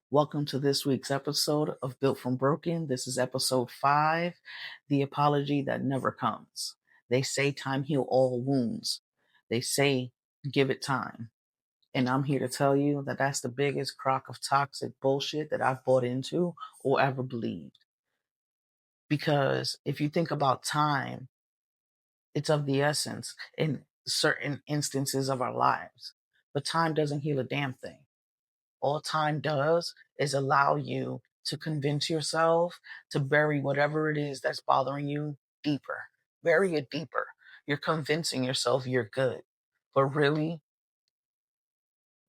Welcome to this week's episode of Built from Broken. This is episode 5, The Apology That Never Comes. They say time heal all wounds. They say give it time. And I'm here to tell you that that's the biggest crock of toxic bullshit that I've bought into or ever believed. Because if you think about time, it's of the essence in certain instances of our lives. But time doesn't heal a damn thing. All time does is allow you to convince yourself to bury whatever it is that's bothering you deeper. Bury it deeper. You're convincing yourself you're good, but really,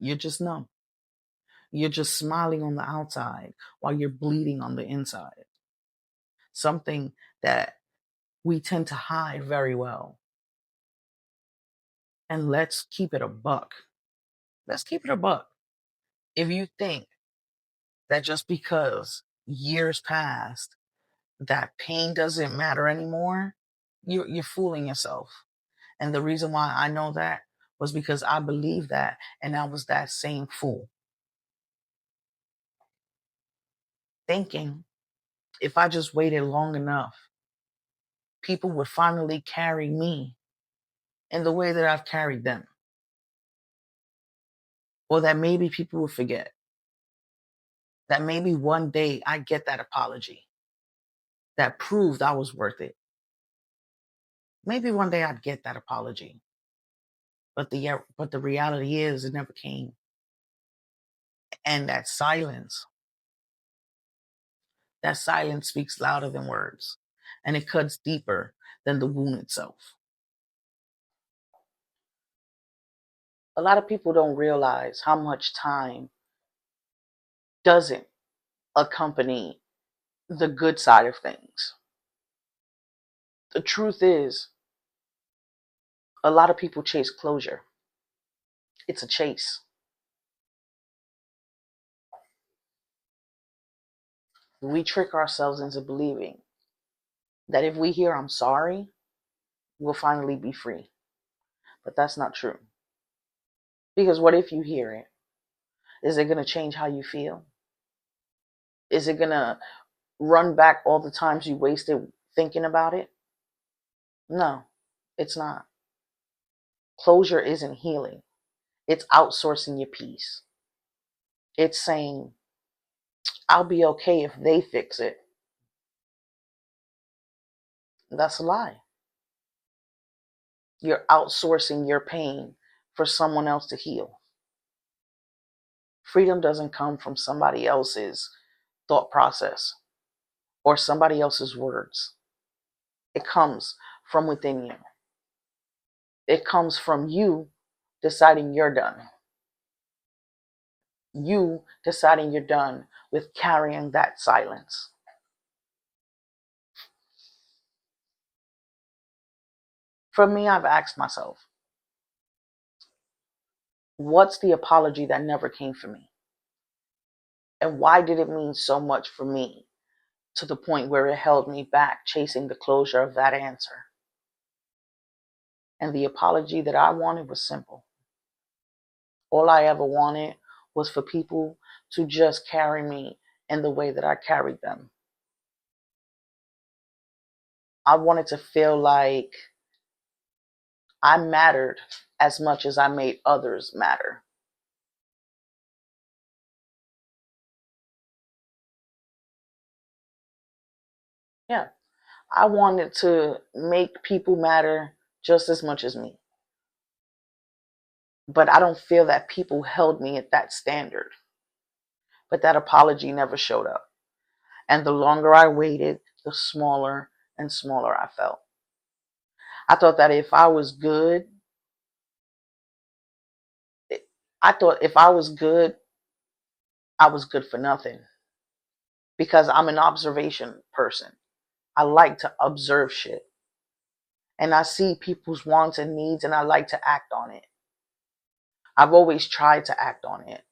you're just numb. You're just smiling on the outside while you're bleeding on the inside. Something that we tend to hide very well. And let's keep it a buck. Let's keep it a buck. If you think that just because years passed, that pain doesn't matter anymore, you're fooling yourself. And the reason why I know that was because I believed that, and I was that same fool, thinking if I just waited long enough, people would finally carry me in the way that I've carried them, or that maybe people would forget, that maybe one day I get that apology that proved I was worth it. Maybe one day I'd get that apology, but the reality is it never came. And that silence speaks louder than words, and it cuts deeper than the wound itself. A lot of people don't realize how much time doesn't accompany the good side of things. The truth is, a lot of people chase closure. It's a chase. We trick ourselves into believing that if we hear I'm sorry, we'll finally be free. But that's not true. Because what if you hear it? Is it going to change how you feel? Is it going to run back all the times you wasted thinking about it? No, it's not. Closure isn't healing. It's outsourcing your peace. It's saying, I'll be okay if they fix it. That's a lie. You're outsourcing your pain for someone else to heal. Freedom doesn't come from somebody else's thought process or somebody else's words. It comes from within you. It comes from you deciding you're done. You deciding you're done with carrying that silence. For me, I've asked myself, what's the apology that never came for me? And why did it mean so much for me to the point where it held me back chasing the closure of that answer? And the apology that I wanted was simple. All I ever wanted was for people to just carry me in the way that I carried them. I wanted to feel like I mattered as much as I made others matter. Yeah, I wanted to make people matter just as much as me. But I don't feel that people held me at that standard. But that apology never showed up. And the longer I waited, the smaller and smaller I felt. I thought that if I was good, I thought if I was good, I was good for nothing. Because I'm an observation person. I like to observe shit. And I see people's wants and needs and I like to act on it. I've always tried to act on it.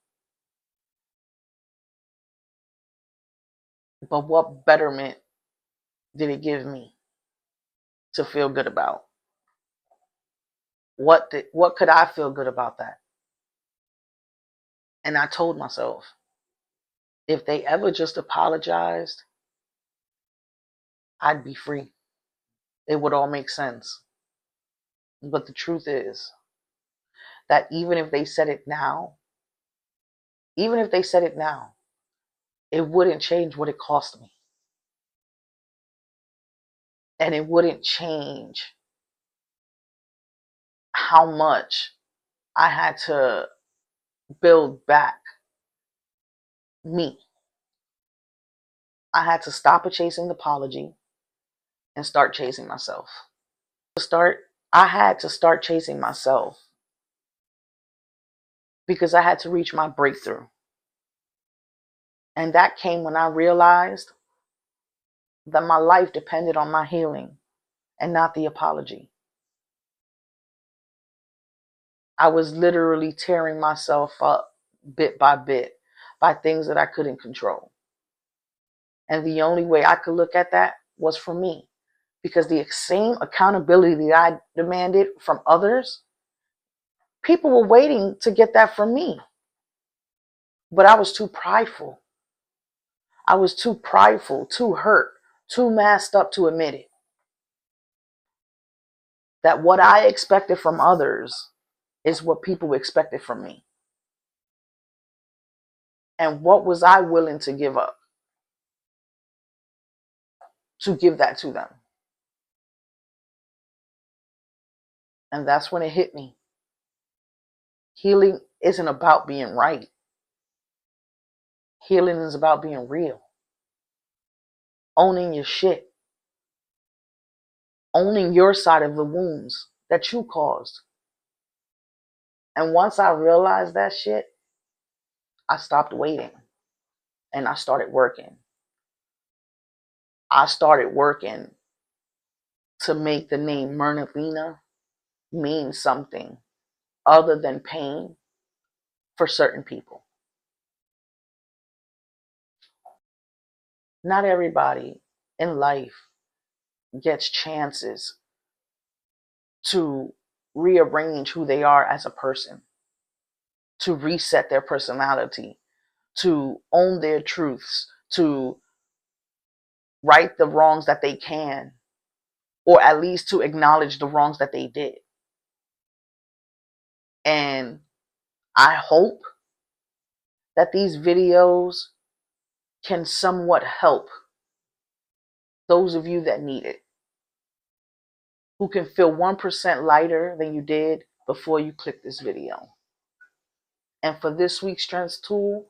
But what betterment did it give me to feel good about? What could I feel good about that? And I told myself, If they ever just apologized, I'd be free. It would all make sense. But the truth is that even if they said it now, even if they said it now, it wouldn't change what it cost me. And it wouldn't change how much I had to build back me. I had to stop chasing the apology and start chasing myself. I had to start chasing myself because I had to reach my breakthrough. And that came when I realized that my life depended on my healing and not the apology. I was literally tearing myself up bit by bit by things that I couldn't control. And the only way I could look at that was for me. Because the same accountability that I demanded from others, people were waiting to get that from me. But I was too prideful. I was too prideful, too hurt, too masked up to admit it. That what I expected from others is what people expected from me. And what was I willing to give up to give that to them? And that's when it hit me. Healing isn't about being right. Healing is about being real. Owning your shit. Owning your side of the wounds that you caused. And once I realized that shit, I stopped waiting and I started working. I started working to make the name Myrnalina mean something other than pain for certain people. Not everybody in life gets chances to rearrange who they are as a person, to reset their personality, to own their truths, to right the wrongs that they can, or at least to acknowledge the wrongs that they did. And I hope that these videos can somewhat help those of you that need it, who can feel 1% lighter than you did before you clicked this video. And for this week's Strengths Tool,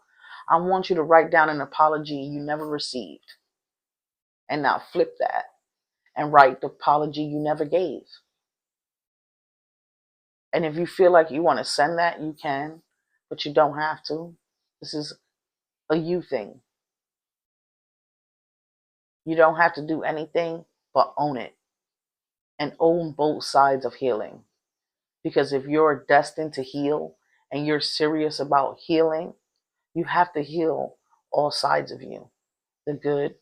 I want you to write down an apology you never received. And now flip that and write the apology you never gave. And if you feel like you want to send that, you can, but you don't have to. This is a you thing. You don't have to do anything but own it and own both sides of healing. Because if you're destined to heal and you're serious about healing, you have to heal all sides of you, the good,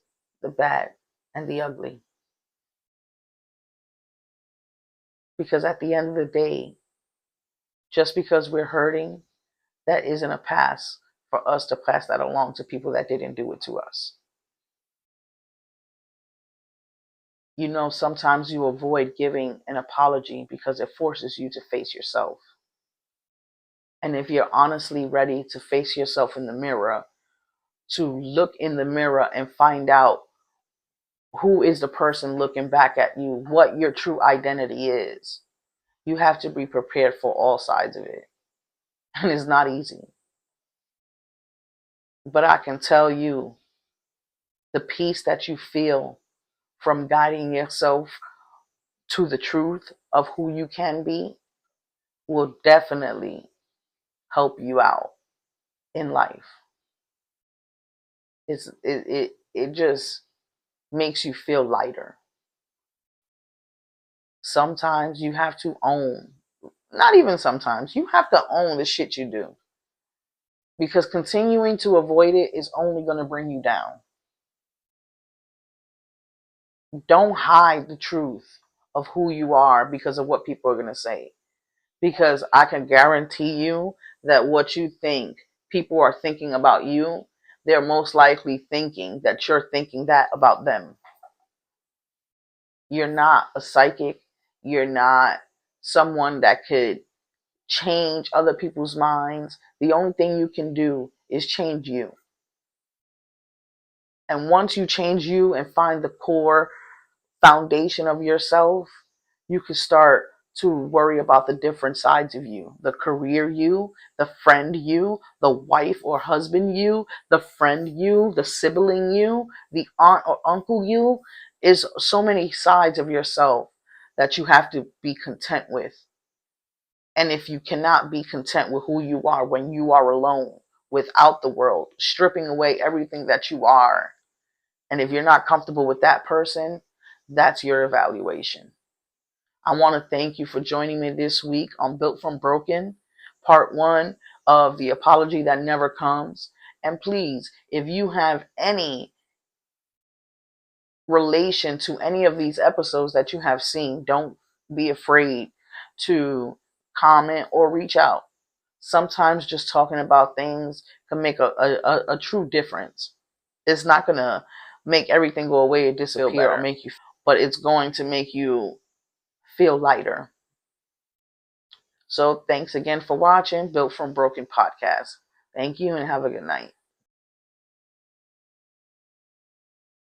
the bad, and the ugly. Because at the end of the day, just because we're hurting, that isn't a pass for us to pass that along to people that didn't do it to us. You know, sometimes you avoid giving an apology because it forces you to face yourself. And if you're honestly ready to face yourself in the mirror, to look in the mirror and find out who is the person looking back at you, what your true identity is, you have to be prepared for all sides of it. And it's not easy. But I can tell you, the peace that you feel from guiding yourself to the truth of who you can be will definitely help you out in life. It just makes you feel lighter. Sometimes you have to own, not even sometimes, you have to own the shit you do. Because continuing to avoid it is only going to bring you down. Don't hide the truth of who you are because of what people are going to say. Because I can guarantee you that what you think people are thinking about you they're most likely thinking that you're thinking that about them. You're not a psychic. You're not someone that could change other people's minds. The only thing you can do is change you. And once you change you and find the core foundation of yourself, you can start to worry about the different sides of you: the career you, the friend you, the wife or husband you, the friend you, the sibling you, the aunt or uncle you. Is so many sides of yourself that you have to be content with. And if you cannot be content with who you are when you are alone, without the world, stripping away everything that you are, and if you're not comfortable with that person, that's your evaluation. I want to thank you for joining me this week on Built from Broken, part one of The Apology That Never Comes. And please, if you have any relation to any of these episodes that you have seen, don't be afraid to comment or reach out. Sometimes just talking about things can make a true difference. It's not going to make everything go away or disappear or make you, but it's going to make you feel lighter. So thanks again for watching Built from Broken podcast. Thank you and have a good night.